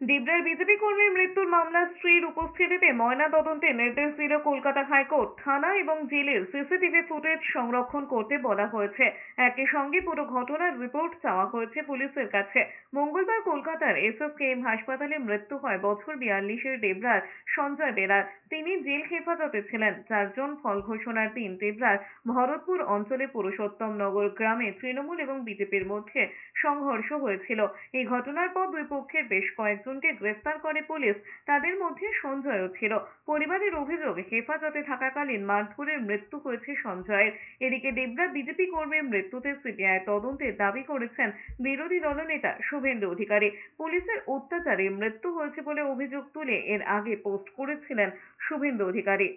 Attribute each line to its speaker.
Speaker 1: ডিবরার BJP কর্মীর মৃত্যুর মামলা স্ত্রীর উপস্থিতিতে ময়না তদন্তের নির্দেশ দিল কলকাতা হাইকোর্ট। থানা এবং জেলের সিসিটিভি ফুটেজ সংরক্ষণ করতে বলা হয়েছে। একই সঙ্গে পুরো ঘটনার রিপোর্ট চাওয়া হয়েছে পুলিশের কাছে। মঙ্গলবার কলকাতার এসএসকেএম হাসপাতালে মৃত্যু হয় বছর 42-এর ডেবরার সঞ্জয় বেরার। তিনি জেল হেফাজতে ছিলেন। 4 জন ফল ঘোষণার দিন ডেবরার ভরতপুর অঞ্চলে পুরুষোত্তম নগর গ্রামে তৃণমূল এবং বিজেপির মধ্যে সংঘর্ষ হয়েছিল। এই ঘটনার পর দুই পক্ষের বেশ কয়েকজনকে গ্রেফতার করে পুলিশ। তাদের মধ্যে সঞ্জয়ও ছিল। পরিবারের অভিযোগ, হেফাজতে থাকাকালীন মারধরের মৃত্যু হয়েছে সঞ্জয়ের। এদিকে ডেবরা বিজেপি কর্মীর মৃত্যুতে সিবিআই তদন্তের দাবি করেছেন বিরোধী দলনেতা শুভেন্দু অধিকারী। পুলিশের অত্যাচারে মৃত্যু হয়েছে বলে অভিযোগ তুলে এর আগে পোস্ট করেছিলেন শুভেন্দু অধিকারী।